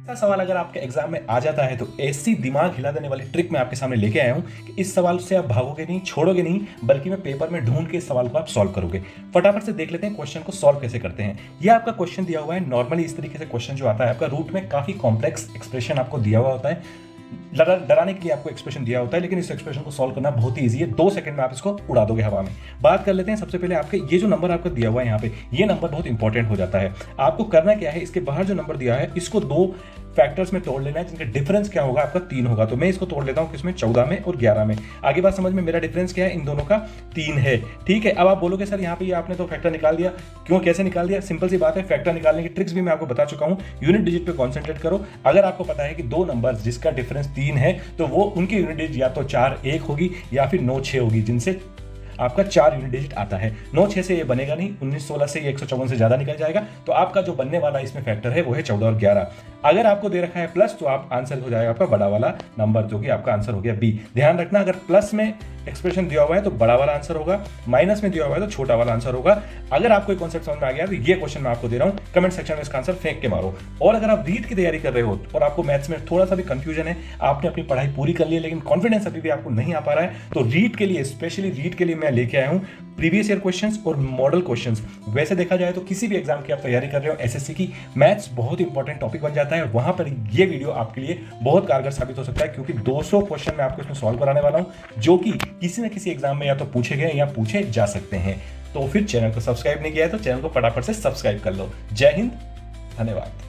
ऐसा सवाल अगर आपके एग्जाम में आ जाता है तो ऐसी दिमाग हिला देने वाली ट्रिक मैं आपके सामने लेके आया हूं कि इस सवाल से आप भागोगे नहीं, छोड़ोगे नहीं, बल्कि मैं पेपर में ढूंढ के इस सवाल को आप सॉल्व करोगे। फटाफट से देख लेते हैं क्वेश्चन को सॉल्व कैसे करते हैं। ये आपका क्वेश्चन दिया हुआ है। नॉर्मली इस तरीके से क्वेश्चन जो आता है आपका रूट में काफी कॉम्प्लेक्स एक्सप्रेशन आपको दिया हुआ होता है, डराने के लिए आपको एक्सप्रेशन दिया होता है, लेकिन इस एक्सप्रेशन को सॉल्व करना बहुत ही इजी है। 2 सेकंड में आप इसको उड़ा दोगे हवा में। बात कर लेते हैं सबसे पहले आपके ये जो नंबर आपको दिया हुआ है यहाँ पे, ये नंबर बहुत इंपॉर्टेंट हो जाता है। आपको करना क्या है, इसके बाहर जो नंबर दिया है इसको 2 फैक्टर्स में तोड़ लेना है, जिनका डिफरेंस क्या होगा आपका 3 होगा। तो मैं इसको तोड़ लेता हूं किसमें, 14 में और 11 में। आगे बात समझ में, मेरा डिफरेंस क्या है, इन दोनों का 3 है। ठीक है, अब आप बोलोगे सर यहाँ पे ये आपने तो फैक्टर निकाल दिया, क्यों, कैसे निकाल दिया? सिंपल सी बात है, फैक्टर निकालने की ट्रिक्स भी मैं आपको बता चुका हूं। यूनिट डिजिट पे कॉन्सेंट्रेट करो। अगर आपको पता है कि 2 नंबर जिसका डिफरेंस 3 है तो वो उनकी यूनिट डिजिट या तो 4 1 होगी या फिर 9 6 होगी, जिनसे आपका 4 यूनिट डिजिट आता है। 9 6 से ये बनेगा नहीं, 19 16 से ये 154 से ज्यादा निकल जाएगा। तो आपका जो बनने वाला इसमें फैक्टर है वो है 14 और 11। अगर आपको दे रखा है प्लस तो आप आंसर हो जाएगा आपका बड़ा वाला नंबर, जो कि आपका आंसर हो गया बी। ध्यान रखना, अगर प्लस में एक्सप्रेशन दिया हुआ है तो बड़ा वाला आंसर होगा, माइनस में दिया हुआ है तो छोटा वाला आंसर होगा। अगर आपको एक कॉन्सेप्ट समझ में आ गया तो ये क्वेश्चन मैं आपको दे रहा हूं, कमेंट सेक्शन में इसका आंसर फेंक के मारो। और अगर आप रीट की तैयारी कर रहे हो और आपको मैथ्स में थोड़ा सा भी कंफ्यूजन है, आपने अपनी पढ़ाई पूरी कर ली है लेकिन कॉन्फिडेंस अभी भी आपको नहीं आ पा रहा है, तो रीट के लिए, स्पेशली रीट के लिए मैं लेके आया हूं प्रीवियस ईयर क्वेश्चंस और मॉडल क्वेश्चंस। वैसे देखा जाए तो किसी भी एग्जाम की आप तैयारी कर रहे हो, एसएससी की, मैथ्स बहुत इंपॉर्टेंट टॉपिक बन जाता है। वहां पर ये वीडियो आपके लिए बहुत कारगर साबित हो सकता है, क्योंकि 200 क्वेश्चन मैं आपको इसमें सॉल्व कराने वाला हूं, जो कि किसी न किसी एग्जाम में या तो पूछे गए या पूछे जा सकते हैं। तो फिर चैनल को सब्सक्राइब नहीं किया है तो चैनल को फटाफट से सब्सक्राइब कर लो। जय हिंद, धन्यवाद।